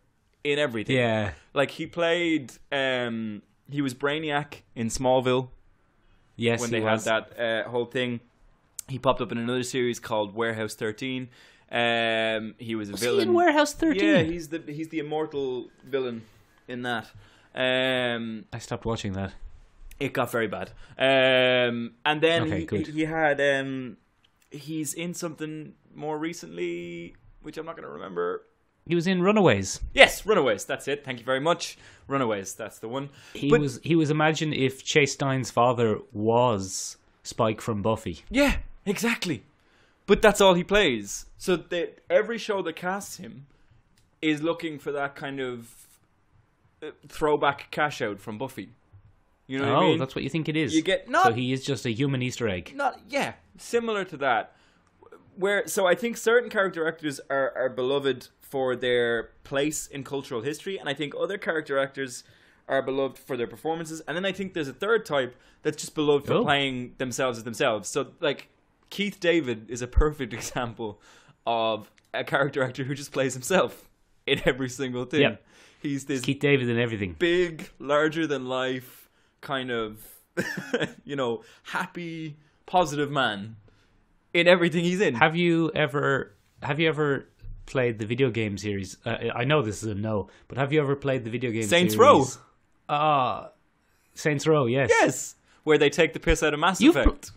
in everything. Yeah. Like, he played, he was Brainiac in Smallville. Yes, when they had that whole thing. He popped up in another series called Warehouse 13. He was a villain. He in Warehouse 13? Yeah, he's the immortal villain in that. I stopped watching that. It got very bad. And then he had he's in something more recently, which I'm not going to remember. He was in Runaways. Yes, Runaways. That's it. Thank you very much. Runaways. That's the one. He was. Imagine if Chase Stein's father was Spike from Buffy. Yeah, exactly. But that's all he plays. So every show that casts him is looking for that kind of throwback cash out from Buffy. You know what I mean? That's what you think it is. So he is just a human Easter egg. Similar to that. So I think certain character actors are beloved for their place in cultural history, and I think other character actors are beloved for their performances, and then I think there's a third type that's just beloved for playing themselves as themselves. So, like, Keith David is a perfect example of a character actor who just plays himself in every single thing. Yep. He's this Keith David in everything. Big, larger than life kind of, happy, positive man in everything he's in. Have you ever played the video game series? I know this is a no, but have you ever played the video game Saints series? Row. Saints Row, yes. Yes, where they take the piss out of Mass Effect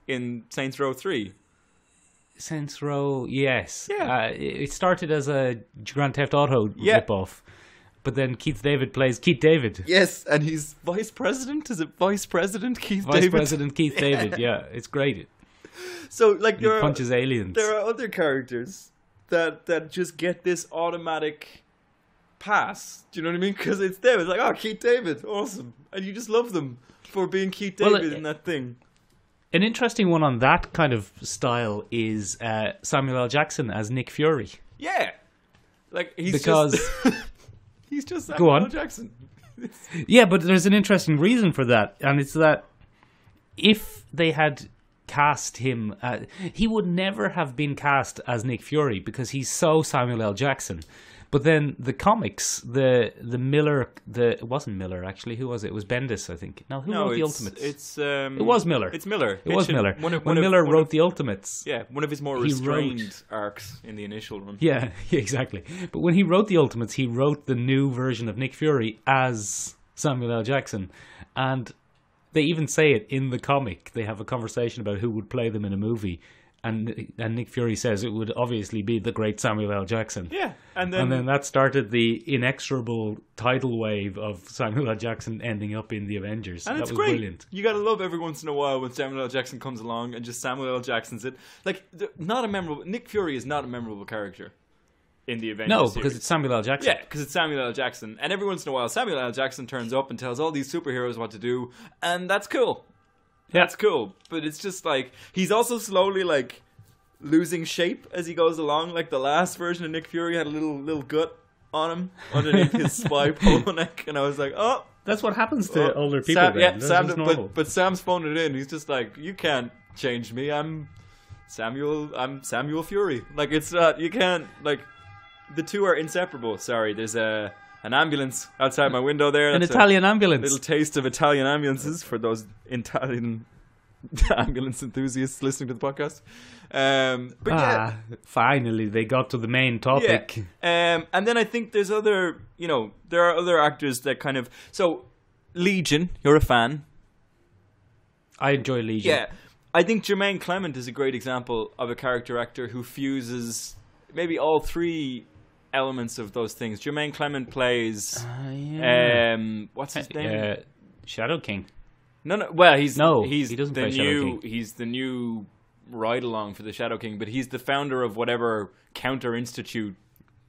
in Saints Row 3. Saints Row, yes. Yeah. It started as a Grand Theft Auto ripoff, but then Keith David plays Keith David. Yes, and he's Vice President. Is it Vice President Keith Vice David? Vice President Keith David, yeah. It's great. So, like, he punches aliens. There are other characters that just get this automatic pass. Do you know what I mean? Because it's them. It's like, oh, Keith David, awesome. And you just love them for being Keith David in that thing. An interesting one on that kind of style is Samuel L. Jackson as Nick Fury. Yeah. Like, he's just Samuel L. Jackson. Yeah, but there's an interesting reason for that. And it's that if they had cast him, he would never have been cast as Nick Fury because he's so Samuel L. Jackson. But then the comics, the Miller, it wasn't Miller actually. Who was it? It was Bendis, I think. Who wrote the Ultimates? It was Miller. It's Miller. It was Miller. When Miller wrote the Ultimates. Yeah, one of his more restrained arcs in the initial run. Yeah, exactly. But when he wrote the Ultimates, he wrote the new version of Nick Fury as Samuel L. Jackson, and they even say it in the comic. They have a conversation about who would play them in a movie. And Nick Fury says it would obviously be the great Samuel L. Jackson. Yeah, and then that started the inexorable tidal wave of Samuel L. Jackson ending up in the Avengers. And that it's was great. Brilliant. You gotta love every once in a while when Samuel L. Jackson comes along and just Samuel L. Jackson's it. Like, Nick Fury is not a memorable character in the Avengers series. Because it's Samuel L. Jackson. Yeah, because it's Samuel L. Jackson. And every once in a while, Samuel L. Jackson turns up and tells all these superheroes what to do, and that's cool. Yeah. That's cool. But it's just like, he's also slowly, like, losing shape as he goes along. Like, the last version of Nick Fury had a little gut on him underneath his spy polo neck, and I was like, oh, that's what happens to older people. But Sam's phoned it in. He's just like, you can't change me. I'm Samuel Fury. Like, it's not, you can't, like, the two are inseparable. Sorry, there's an ambulance outside my window there. An Italian ambulance. Little taste of Italian ambulances for those Italian ambulance enthusiasts listening to the podcast. But yeah, finally they got to the main topic. Yeah. And then I think there's other, there are other actors that kind of, so Legion, you're a fan. I enjoy Legion. Yeah. I think Jermaine Clement is a great example of a character actor who fuses maybe all three elements of those things. Jermaine Clement plays what's his name? Shadow King. No. Well, he doesn't play Shadow King. He's the new ride along for the Shadow King, but he's the founder of whatever counter institute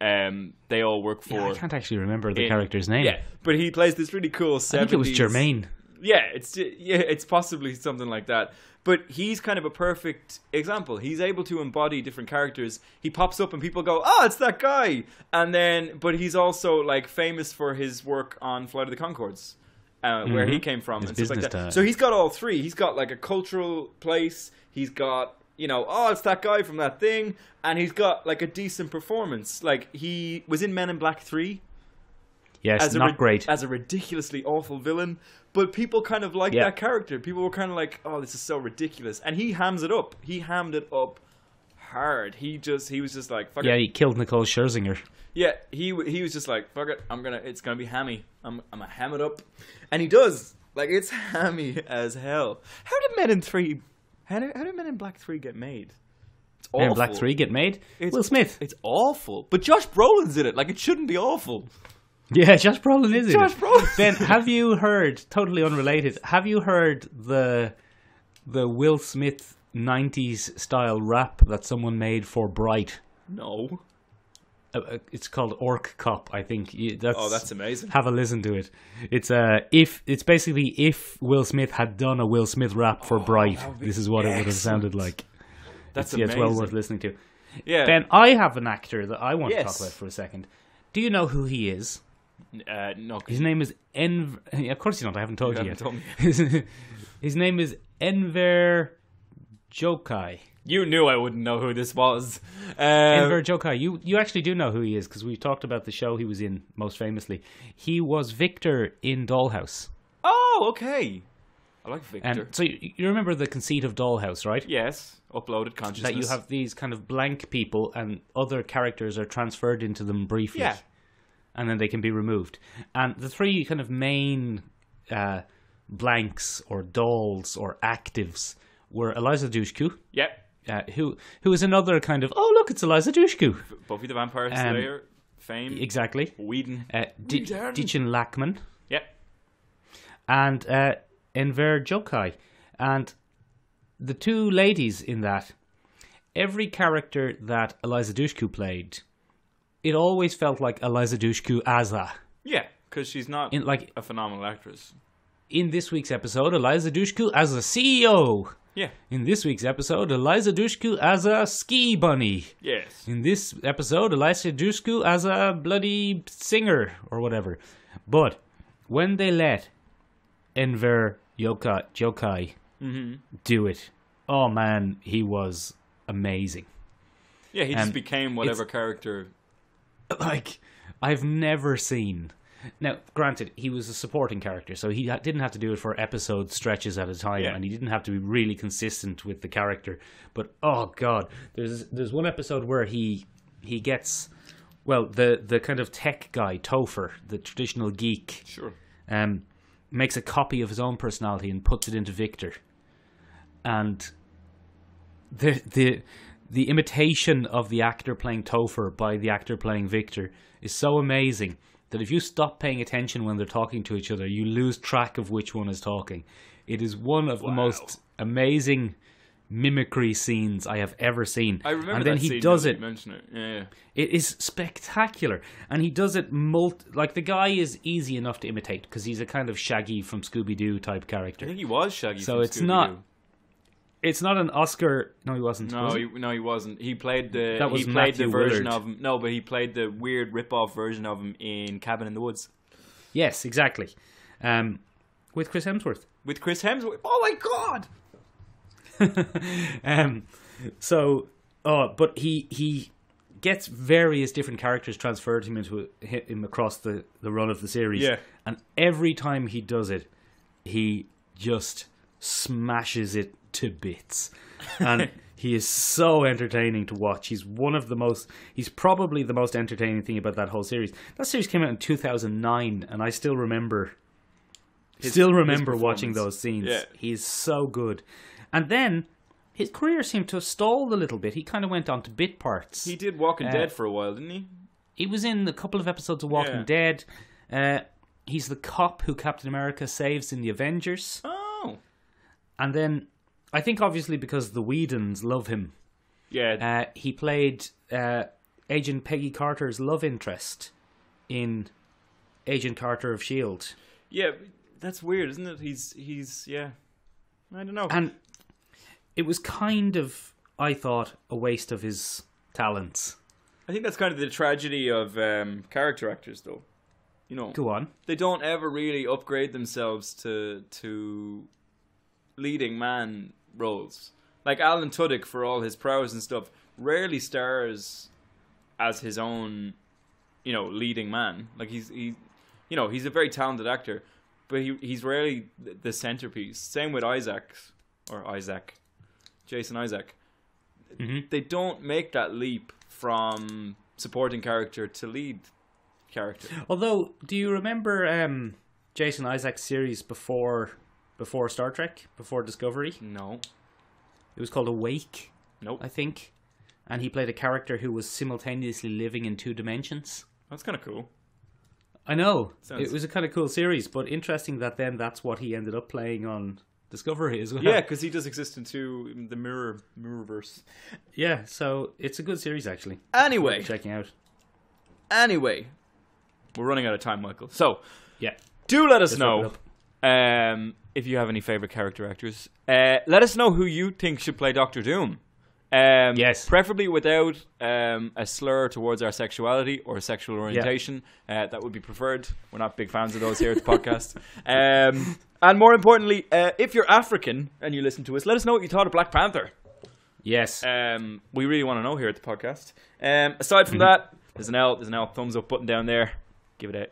they all work for. Yeah, I can't actually remember the character's name. Yeah, but he plays this really cool 70s. I think it was Jermaine. Yeah, it's possibly something like that. But he's kind of a perfect example. He's able to embody different characters. He pops up and people go, "Oh, it's that guy!" And then, but he's also like famous for his work on Flight of the Conchords, where he came from and stuff like that. So he's got all three. He's got like a cultural place. He's got, oh, it's that guy from that thing, and he's got like a decent performance. Like he was in Men in Black 3. Yes, not great. As a ridiculously awful villain. But people kind of like that character. People were kind of like, oh, this is so ridiculous. And he hams it up. He hammed it up hard. He was just like, fuck it. Yeah, he killed Nicole Scherzinger. Yeah, he was just like, fuck it, it's gonna be hammy. I'm gonna ham it up. And he does. Like, it's hammy as hell. How did Men in Black 3 get made? It's awful. Men in Black 3 get made? Will Smith. It's awful. But Josh Brolin's in it. Like, it shouldn't be awful. Yeah, Josh Brolin is Josh Brolin. Ben, have you heard, totally unrelated, have you heard the Will Smith 90s style rap that someone made for Bright? No. It's called Orc Cop, I think. That's amazing. Have a listen to it. It's basically if Will Smith had done a Will Smith rap for Bright, this is what it would have sounded like. That's amazing. It's well worth listening to. Yeah. Ben, I have an actor that I want to talk about for a second. Do you know who he is? No. His name is Of course you don't. I haven't told you yet. Told me. His name is Enver Jokai. You knew I wouldn't know who this was. Enver Jokai. You actually do know who he is because we talked about the show he was in most famously. He was Victor in Dollhouse. Oh, okay. I like Victor. And so you remember the conceit of Dollhouse, right? Yes. Uploaded consciousness. That you have these kind of blank people and other characters are transferred into them briefly. Yeah. And then they can be removed. And the three kind of main blanks or dolls or actives were Eliza Dushku. Yep. Who is another kind of, oh, look, it's Eliza Dushku. Buffy the Vampire Slayer, fame. Exactly. Whedon. Dichin Lackman. Yep. And Enver Jokai. And the two ladies in that, every character that Eliza Dushku played, it always felt like Eliza Dushku as a. Yeah, because she's not a phenomenal actress. In this week's episode, Eliza Dushku as a CEO. Yeah. In this week's episode, Eliza Dushku as a ski bunny. Yes. In this episode, Eliza Dushku as a bloody singer or whatever. But when they let Enver Jokai do it, oh man, he was amazing. Yeah, he just became whatever character. Like, I've never seen. Now, granted, he was a supporting character, so he didn't have to do it for episode stretches at a time, and he didn't have to be really consistent with the character. But oh god, there's one episode where he gets, well, the kind of tech guy Topher, the traditional geek, sure, makes a copy of his own personality and puts it into Victor, and the imitation of the actor playing Topher by the actor playing Victor is so amazing that if you stop paying attention when they're talking to each other, you lose track of which one is talking. It is one of the most amazing mimicry scenes I have ever seen. I remember and then that he scene does now it. You mention it. Yeah. It is spectacular, and he does it like the guy is easy enough to imitate because he's a kind of Shaggy from Scooby-Doo type character. I think he was Shaggy. So from it's Scooby-Doo. It's not an Oscar. No, he wasn't. No, he wasn't. He played the. That was he played Matthew the version Willard. of him. No, but he played the weird rip-off version of him in Cabin in the Woods. Yes, exactly. With Chris Hemsworth. With Chris Hemsworth. Oh my god! But he gets various different characters transferred him across the run of the series. Yeah. And every time he does it, he just smashes it to bits. And he is so entertaining to watch. He's probably the most entertaining thing about that whole series. That series came out in 2009, and I still remember watching those scenes. Yeah. He's so good. And then his career seemed to have stalled a little bit. He kind of went on to bit parts. He did Walking Dead for a while, didn't he? He was in a couple of episodes of Walking Dead. He's the cop who Captain America saves in the Avengers. Oh. And then, I think obviously because the Whedons love him. Yeah. He played Agent Peggy Carter's love interest in Agent Carter of S.H.I.E.L.D. Yeah. That's weird, isn't it? He's yeah. I don't know. And it was kind of, I thought, a waste of his talents. I think that's kind of the tragedy of character actors, though. You know, Go on. they don't ever really upgrade themselves to leading man roles. Like Alan Tudyk, for all his prowess and stuff, rarely stars as his own, leading man. Like he's a very talented actor, but he's rarely the centerpiece. Same with Jason Isaac. Mm-hmm. They don't make that leap from supporting character to lead character. Although, do you remember Jason Isaac's series before Star Trek, before Discovery? No. It was called Awake. Nope. I think. And he played a character who was simultaneously living in 2 dimensions. That's kind of cool. I know. Sounds... It was a kind of cool series, but interesting that then that's what he ended up playing on Discovery as well. Yeah, because he does exist in the Mirrorverse. Yeah, so it's a good series, actually. Anyway. Checking out. Anyway. We're running out of time, Michael. So, yeah, do let us know if you have any favourite character actors. Let us know who you think should play Doctor Doom. Yes. Preferably without a slur towards our sexuality or sexual orientation. Yeah. That would be preferred. We're not big fans of those here at the podcast. And more importantly, if you're African and you listen to us, let us know what you thought of Black Panther. Yes. We really want to know here at the podcast. Aside from that, there's an L thumbs up button down there. Give it a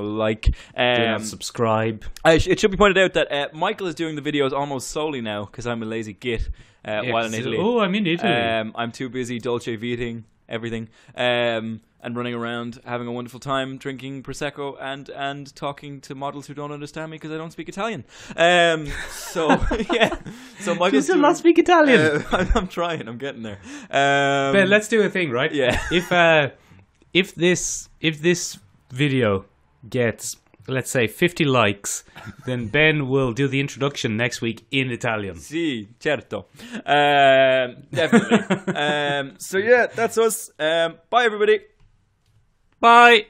like. Do not subscribe. It should be pointed out that Michael is doing the videos almost solely now because I'm a lazy git while in Italy. Oh, I'm in Italy. I'm too busy dolce vitaing everything and running around having a wonderful time drinking prosecco and talking to models who don't understand me because I don't speak Italian. So yeah. So Michael, you still not speak Italian. I'm trying. I'm getting there. Ben, let's do a thing, right? Yeah. If this video gets, let's say, 50 likes, then Ben will do the introduction next week in Italian. Sì, certo. Definitely. So yeah, that's us. Bye everybody. Bye.